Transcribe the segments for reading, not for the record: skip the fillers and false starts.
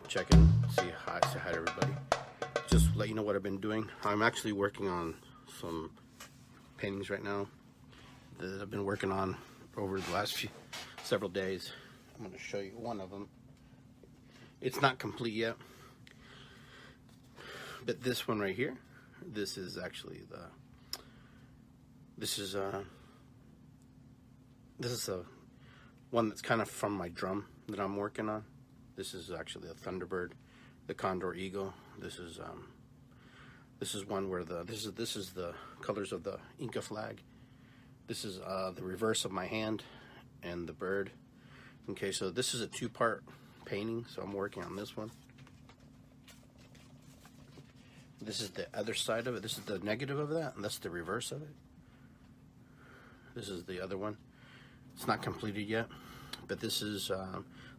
check in, say hi to everybody. Just let you know what I've been doing. I'm actually working on some paintings right now that I've been working on over the last several days. I'm going to show you one of them. It's not complete yet, but this one right here, this is actually this is a one that's kind of from my drum that I'm working on. This is actually a Thunderbird, the Condor Eagle. This is one where this is the colors of the Inca flag. This is the reverse of my hand and the bird. Okay, so this is a two-part painting, so I'm working on this one. This is the other side of it. This is the negative of that, and that's the reverse of it. This is the other one. It's not completed yet, but this is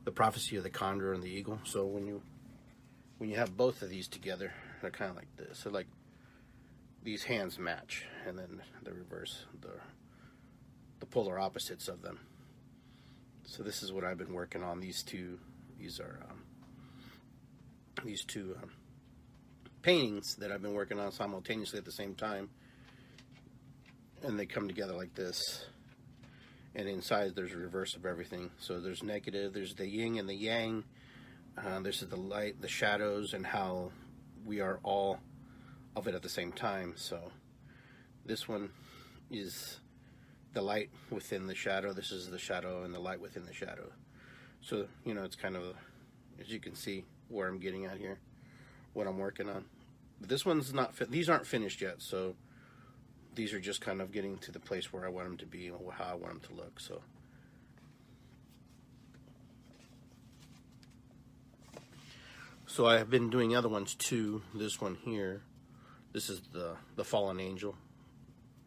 the prophecy of the condor and the eagle. So when you have both of these together, they're kind of like this. So like these hands match, and then the reverse, the polar opposites of them. So this is what I've been working on. These two paintings that I've been working on simultaneously at the same time, and they come together like this. And inside there's a reverse of everything. So there's negative, there's the yin and the yang, this is the light, the shadows, and how we are all of it at the same time. So this one is the light within the shadow. This is the shadow and the light within the shadow. So, you know, it's kind of, as you can see, where I'm getting at here, what I'm working on. But this one's not, these aren't finished yet, so these are just kind of getting to the place where I want them to be and how I want them to look. So I have been doing other ones too. This one here, this is the fallen angel.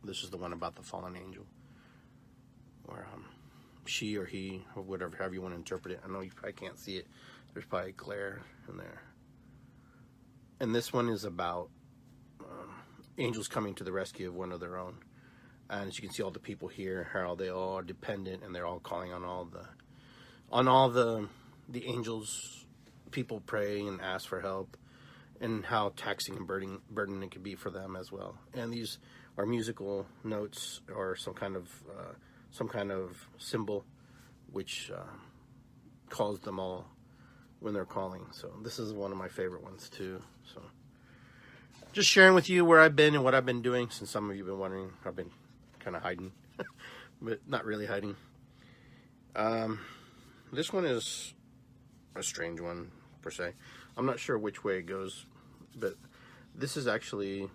This is the one about the fallen angel, or she or he, or whatever, however you want to interpret it. I know you probably can't see it. There's probably glare in there. And this one is about angels coming to the rescue of one of their own. And as you can see, all the people here, how they all are dependent, and they're all calling on all the angels. People pray and ask for help, and how taxing and burden it can be for them as well. And these are musical notes, or some kind of symbol which calls them all when they're calling. So this is one of my favorite ones too. So just sharing with you where I've been and what I've been doing, since some of you have been wondering. I've been kind of hiding, but not really hiding. This one is a strange one, per se. I'm not sure which way it goes, but this is actually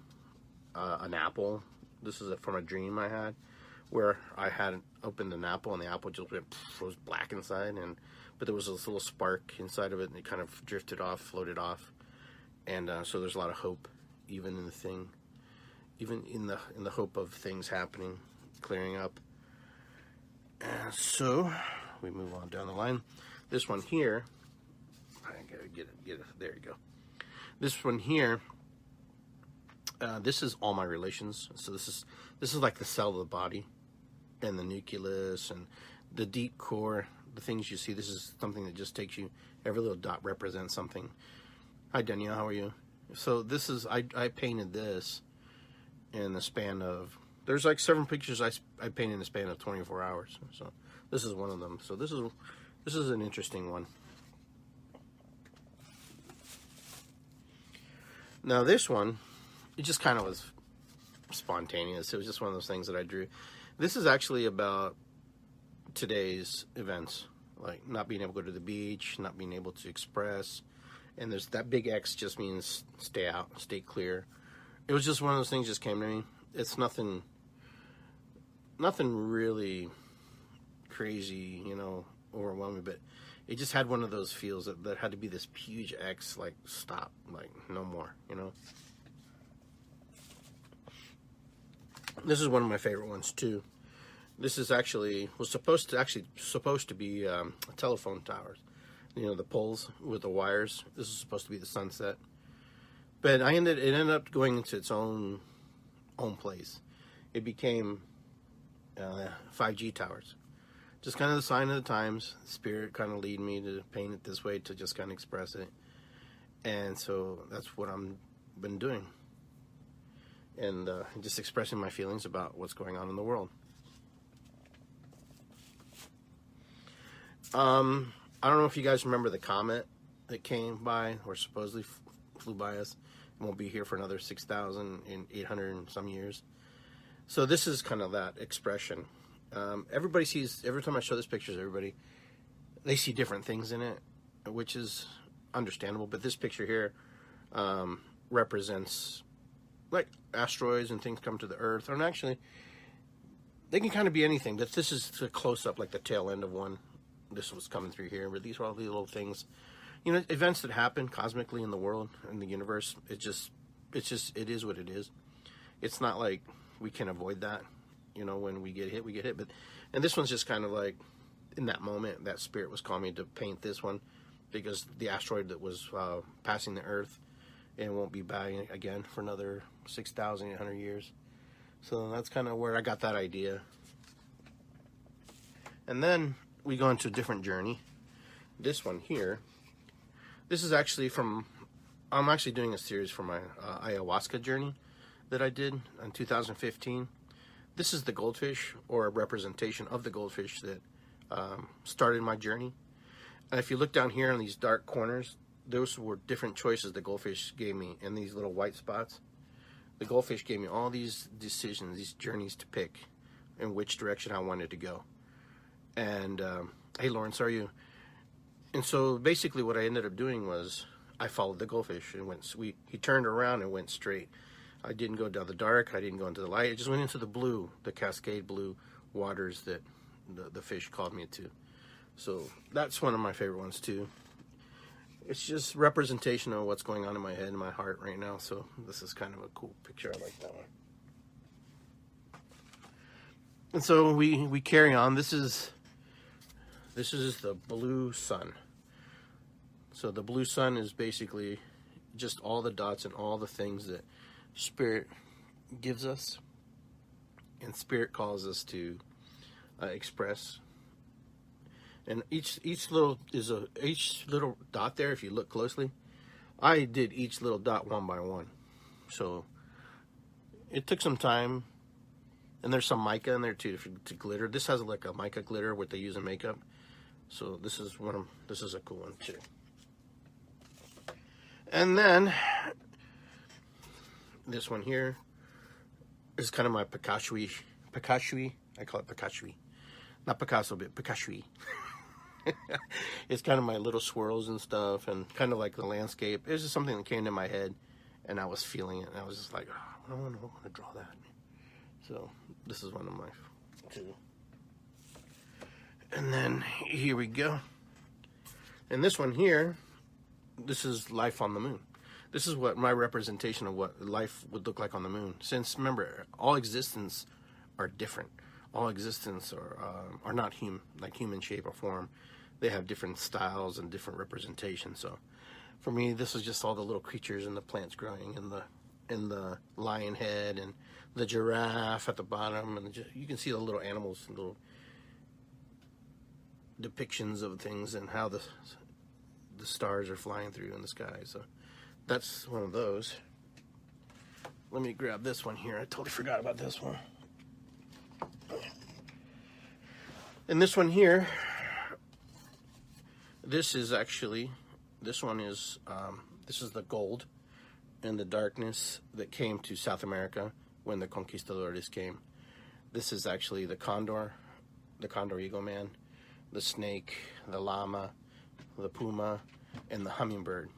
an apple. This is from a dream I had, where I had opened an apple, and the apple just was black inside, but there was this little spark inside of it, and it kind of drifted off, floated off. And so there's a lot of hope, even in the thing, even in the hope of things happening, clearing up. And so we move on down the line. This one here, I gotta get it. There you go. This one here, this is all my relations. So this is like the cell of the body, and the nucleus, and the deep core, the things you see. This is something that just takes you. Every little dot represents something. Hi Danielle, how are you? So this is, I painted this in the span of, there's like 7 pictures I painted in the span of 24 hours. So this is one of them. So this is an interesting one. Now this one, it just kind of was spontaneous. It was just one of those things that I drew. This is actually about today's events, like not being able to go to the beach, not being able to express. And there's that big X just means stay out, stay clear. It was just one of those things just came to me. It's nothing really crazy, you know, overwhelming, but it just had one of those feels that had to be this huge X, like stop, like no more, you know. This is one of my favorite ones too. This is was supposed to be telephone towers. You know, the poles with the wires. This is supposed to be the sunset, but it ended up going into its own place. It became 5G towers. Just kind of the sign of the times. Spirit kind of lead me to paint it this way, to just kind of express it. And so that's what I'm been doing, and just expressing my feelings about what's going on in the world. I don't know if you guys remember the comet that came by, or supposedly flew by us, and won't be here for another 6,800 and some years. So this is kind of that expression. Everybody sees, every time I show this picture to everybody, they see different things in it, which is understandable. But this picture here represents like asteroids and things come to the Earth, and actually they can kind of be anything. But this is a close up, like the tail end of one. This was coming through here, but these are all these little things, you know, events that happen cosmically in the world, in the universe. It is what it is. It's not like we can avoid that, you know. When we get hit, we get hit. But, and this one's just kind of like, in that moment, that spirit was calling me to paint this one, because the asteroid that was passing the Earth and won't be back again for another 6,800 years. So that's kind of where I got that idea. And then we go into a different journey. This one here, this is actually from, I'm actually doing a series for my ayahuasca journey that I did in 2015. This is the goldfish, or a representation of the goldfish that started my journey. And if you look down here in these dark corners, those were different choices the goldfish gave me. In these little white spots, the goldfish gave me all these decisions, these journeys to pick in which direction I wanted to go. And hey, Lawrence, are you? And so basically what I ended up doing was I followed the goldfish and went sweet. He turned around and went straight. I didn't go down the dark. I didn't go into the light. I just went into the blue, the cascade blue waters that the fish called me to. So that's one of my favorite ones too. It's just representation of what's going on in my head and my heart right now. So this is kind of a cool picture. I like that one. And so we carry on. This is the blue sun. So the blue sun is basically just all the dots and all the things that Spirit gives us, and Spirit calls us to express. And each little dot there, if you look closely, I did each little dot one by one. So it took some time. And there's some mica in there too to glitter. This has like a mica glitter, what they use in makeup. So this is a cool one too. And then this one here is kind of my Picasso. I call it Picasso. Not Picasso, but Picasso. It's kind of my little swirls and stuff, and kind of like the landscape. It was just something that came to my head, and I was feeling it, and I was just like, oh, I want to draw that. So this is one of my two. And then here we go. And this one here, this is life on the moon. This is what my representation of what life would look like on the moon. Since remember, all existence are different. All existence are not human shape or form. They have different styles and different representations. So for me, this is just all the little creatures and the plants growing, and the lion head and the giraffe at the bottom, and you can see the little animals, little depictions of things and how the stars are flying through in the sky. So that's one of those. Let me grab this one here. I totally forgot about this one. And this one here, this is the gold and the darkness that came to South America when the conquistadores came. This is actually the condor eagle man, the snake, the llama, the puma, and the hummingbird.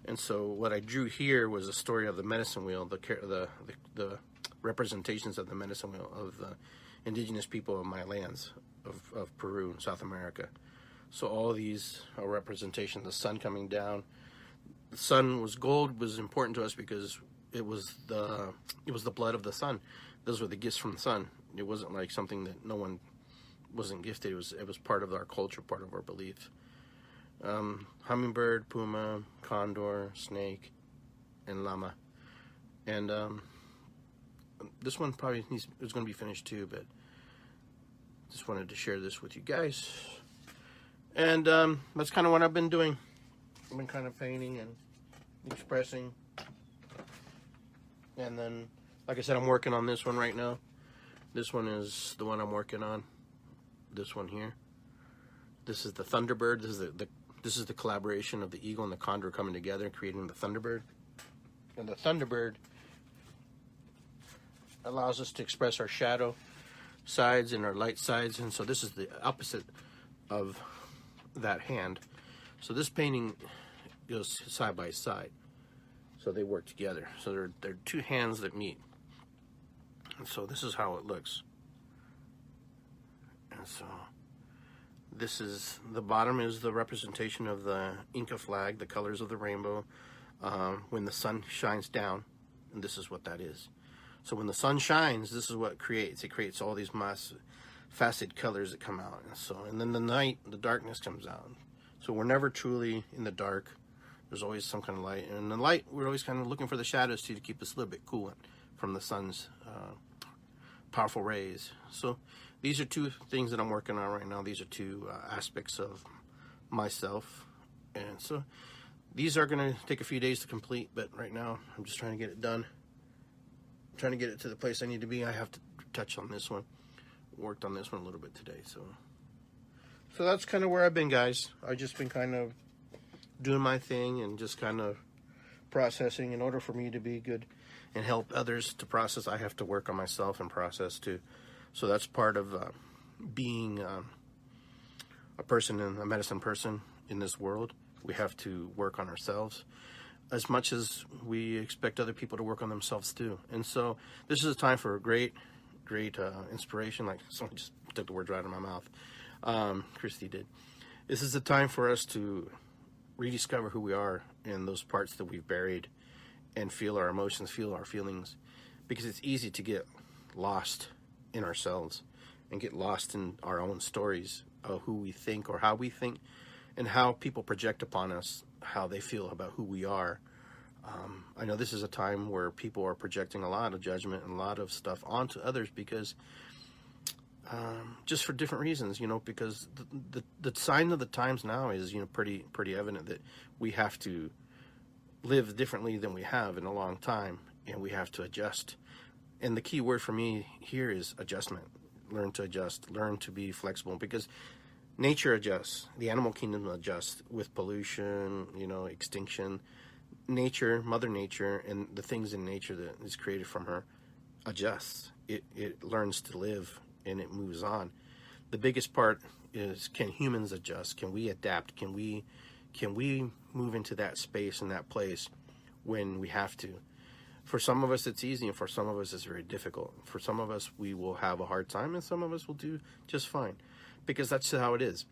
And so what I drew here was a story of the medicine wheel, the representations of the medicine wheel of the indigenous people of my lands of Peru and South America. So all these are representations. The sun coming down. The sun was gold, was important to us because it was the blood of the sun. Those were the gifts from the sun. It wasn't like something that no one wasn't gifted. It was part of our culture, part of our belief. Hummingbird, puma, condor, snake, and llama. And this one probably is going to be finished too, but just wanted to share this with you guys. And that's kind of what I've been doing. I've been kind of painting and expressing. And then, like I said, I'm working on this one right now. This one is the one I'm working on. This one here. This is the Thunderbird. This is the collaboration of the eagle and the condor coming together and creating the Thunderbird. And the Thunderbird allows us to express our shadow sides and our light sides. And so this is the opposite of that hand. So this painting goes side by side. So they work together. So they're two hands that meet. And so this is how it looks. And so this is, the bottom is the representation of the Inca flag, the colors of the rainbow, when the sun shines down. And this is what that is. So when the sun shines, this is what it creates. It creates all these faceted colors that come out. And then the night, the darkness comes out. So we're never truly in the dark. There's always some kind of light. And in the light, we're always kind of looking for the shadows to keep us a little bit cool from the sun's powerful rays. So these are two things that I'm working on right now. These are two aspects of myself. And so these are going to take a few days to complete, but right now I'm just trying to get it done. I'm trying to get it to the place I need to be. I have to touch on this one. Worked on this one a little bit today. So that's kind of where I've been, guys. I've just been kind of doing my thing and just kind of processing. In order for me to be good and help others to process, I have to work on myself and process too. So that's part of being a person, and a medicine person in this world. We have to work on ourselves as much as we expect other people to work on themselves too. And so this is a time for a great inspiration. Like someone just took the words right out of my mouth. Christy did. This is a time for us to rediscover who we are and those parts that we've buried, and feel our emotions, feel our feelings, because it's easy to get lost in ourselves and get lost in our own stories of who we think or how we think, and how people project upon us how they feel about who we are. I know this is a time where people are projecting a lot of judgment and a lot of stuff onto others because just for different reasons, because the sign of the times now is, pretty evident that we have to live differently than we have in a long time, and we have to adjust. And the key word for me here is adjustment. Learn to adjust, learn to be flexible, because nature adjusts. The animal kingdom adjusts with pollution, extinction. Nature, Mother Nature, and the things in nature that is created from her adjusts. It learns to live, and it moves on. The biggest part is, can humans adjust? Can we adapt? Can we move into that space and that place when we have to? For some of us it's easy, and for some of us it's very difficult. For some of us we will have a hard time, and some of us will do just fine, because that's how it is.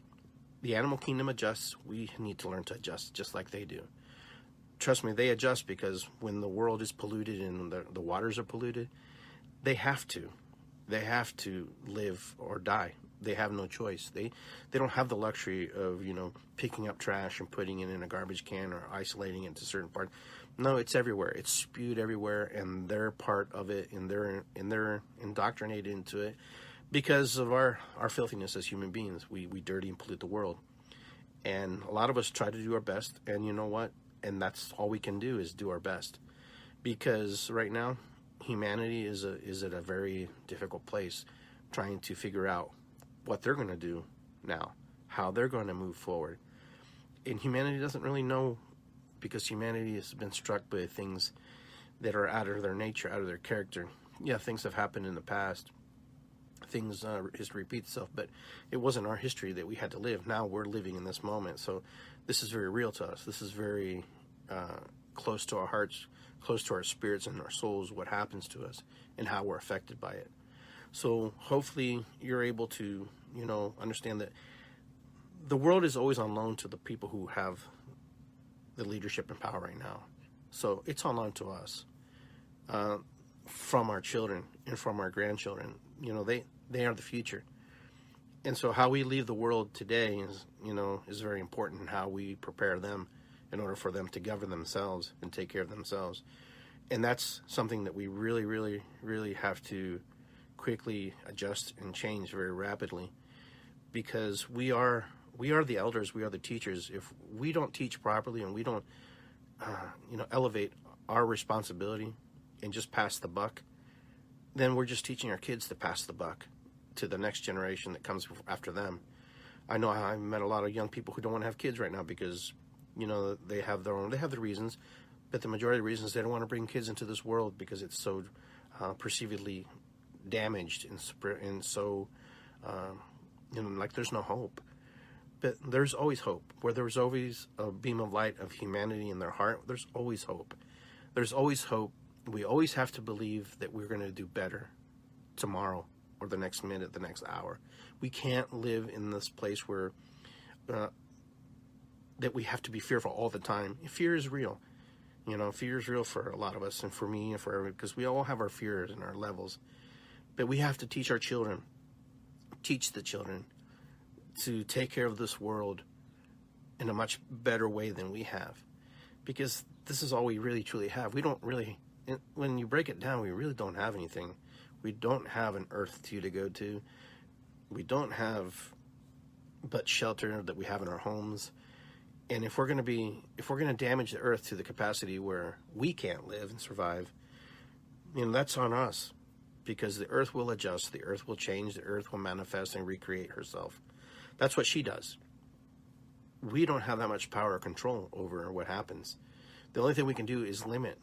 The animal kingdom adjusts. We need to learn to adjust just like they do. Trust me, they adjust, because when the world is polluted and the waters are polluted, they have to live or die. They have no choice. They don't have the luxury of picking up trash and putting it in a garbage can or isolating it to certain parts. No, it's everywhere. It's spewed everywhere, and they're part of it, and they're indoctrinated into it because of our filthiness as human beings. We dirty and pollute the world, and a lot of us try to do our best. And you know what? And that's all we can do, is do our best, because right now humanity is at a very difficult place, trying to figure out what they're going to do now, how they're going to move forward. And humanity doesn't really know, because humanity has been struck by things that are out of their nature, out of their character. Yeah, things have happened in the past. Things, history repeats itself, but it wasn't our history that we had to live. Now we're living in this moment. So this is very real to us. This is very close to our hearts, close to our spirits and our souls, what happens to us and how we're affected by it. So hopefully you're able to, understand that the world is always on loan to the people who have the leadership and power right now. So it's on loan to us, from our children and from our grandchildren. They are the future. And so how we leave the world today is very important, in how we prepare them in order for them to govern themselves and take care of themselves. And that's something that we really, really, really have to quickly adjust and change very rapidly, because we are the elders, we are the teachers. If we don't teach properly and we don't elevate our responsibility and just pass the buck, then we're just teaching our kids to pass the buck to the next generation that comes after them. I know I've met a lot of young people who don't want to have kids right now because, they have the reasons, but the majority of the reasons they don't want to bring kids into this world because it's so perceivedly damaged and so, like there's no hope. But there's always hope. Where there's always a beam of light of humanity in their heart, there's always hope. There's always hope. We always have to believe that we're going to do better tomorrow or the next minute, the next hour. We can't live in this place where that we have to be fearful all the time. Fear is real. Fear is real for a lot of us and for me and for everyone, because we all have our fears and our levels. But we have to teach the children, to take care of this world in a much better way than we have. Because this is all we really truly have. We don't really, when you break it down, we really don't have anything. We don't have an earth to go to. We don't have but shelter that we have in our homes. And if we're going to damage the earth to the capacity where we can't live and survive, that's on us. Because the earth will adjust, the earth will change, the earth will manifest and recreate herself. That's what she does. We don't have that much power or control over what happens. The only thing we can do is limit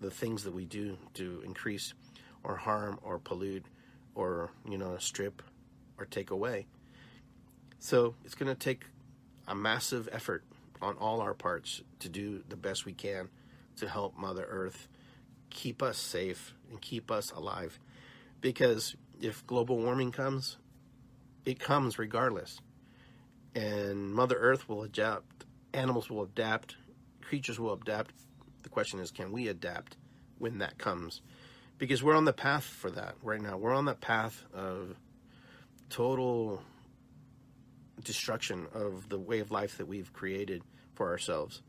the things that we do to increase or harm or pollute or, strip or take away. So it's going to take a massive effort on all our parts to do the best we can to help Mother Earth keep us safe and keep us alive. Because if global warming comes, it comes regardless. And Mother Earth will adapt, animals will adapt, creatures will adapt. The question is, can we adapt when that comes? Because we're on the path for that right now. We're on the path of total destruction of the way of life that we've created for ourselves.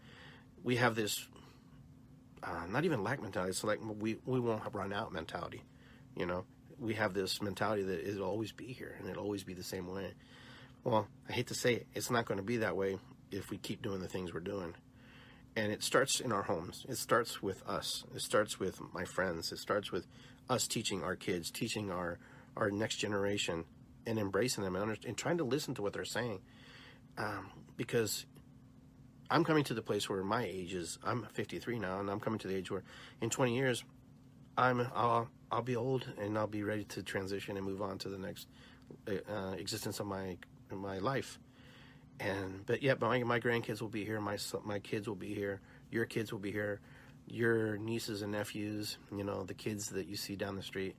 We have this, not even lack mentality, it's like we won't run out mentality. We have this mentality that it'll always be here and it'll always be the same way. Well, I hate to say it, it's not going to be that way if we keep doing the things we're doing. And it starts in our homes. It starts with us. It starts with my friends. It starts with us teaching our kids, teaching our next generation, and embracing them and trying to listen to what they're saying. Because I'm coming to the place where my age is, I'm 53 now, and I'm coming to the age where in 20 years, I'll be old and I'll be ready to transition and move on to the next existence of my life. But my grandkids will be here. My kids will be here. Your kids will be here. Your nieces and nephews, the kids that you see down the street,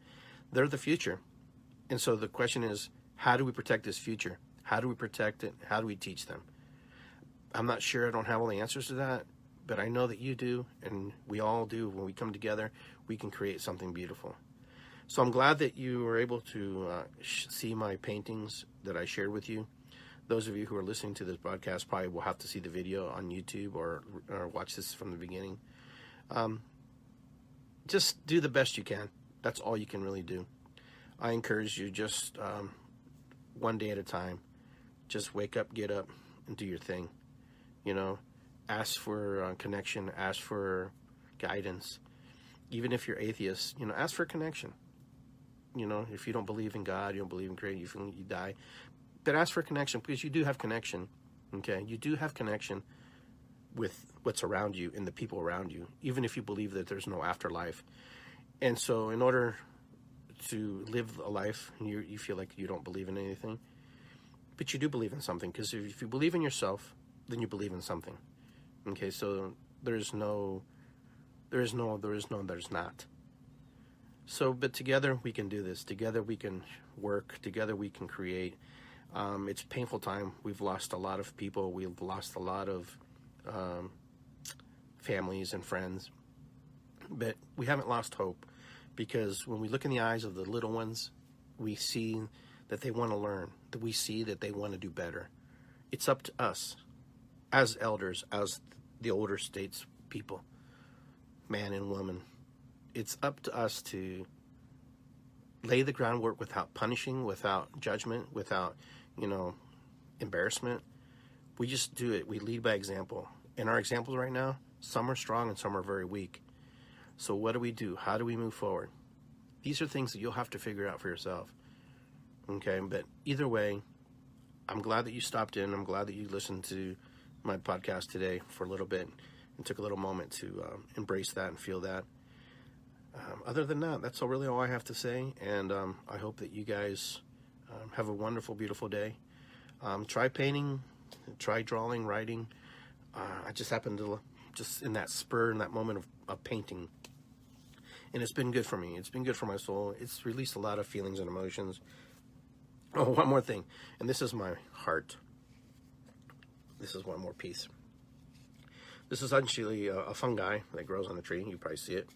they're the future. And so the question is, how do we protect this future? How do we protect it? How do we teach them? I'm not sure. I don't have all the answers to that, but I know that you do, and we all do. When we come together, we can create something beautiful. So I'm glad that you were able to see my paintings that I shared with you. Those of you who are listening to this broadcast probably will have to see the video on YouTube or watch this from the beginning. Just do the best you can. That's all you can really do. I encourage you, just one day at a time. Just wake up, get up, and do your thing. Ask for connection, ask for guidance. Even if you're atheist, ask for connection. If you don't believe in God, you don't believe in creation, you feel you die. But ask for connection, because you do have connection, okay? You do have connection with what's around you and the people around you, even if you believe that there's no afterlife. And so in order to live a life, you feel like you don't believe in anything, but you do believe in something, because if you believe in yourself, then you believe in something. Okay, so there's not. So, but together we can do this. Together we can work. Together we can create. It's a painful time. We've lost a lot of people. We've lost a lot of families and friends. But we haven't lost hope, because when we look in the eyes of the little ones, we see that they want to learn, that we see that they want to do better. It's up to us as elders, as the older states people, man and woman. It's up to us to lay the groundwork without punishing, without judgment, without, embarrassment. We just do it. We lead by example. And our examples right now Some are strong and some are very weak. So what do we do? How do we move forward? These are things that you'll have to figure out for yourself. Okay, but either way, I'm glad that you stopped in. I'm glad that you listened to my podcast today for a little bit and took a little moment to embrace that and feel that. Other than that, that's really all I have to say. And I hope that you guys have a wonderful, beautiful day. Try painting, try drawing, writing. I just happened to, just in that spur, in that moment of painting. And it's been good for me. It's been good for my soul. It's released a lot of feelings and emotions. Oh, one more thing. And this is my heart. This is one more piece. This is actually a fungi that grows on the tree. You probably see it.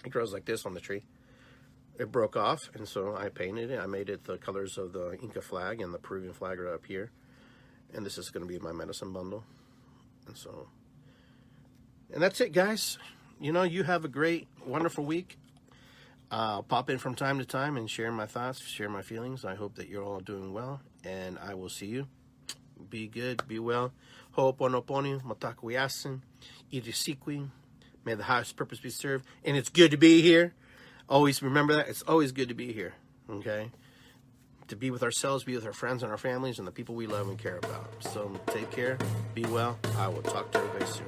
It grows like this on the tree. It broke off, and so I painted it. I made it the colors of the Inca flag and the Peruvian flag are up here. And this is going to be my medicine bundle. And that's it, guys. You know, you have a great, wonderful week. I'll pop in from time to time and share my thoughts, share my feelings. I hope that you're all doing well, and I will see you. Be good, be well. Ho'oponopono, matakuyasin, irisikwi. May the highest purpose be served. And it's good to be here. Always remember that. It's always good to be here, okay? To be with ourselves, be with our friends and our families and the people we love and care about. So take care, be well. I will talk to everybody soon.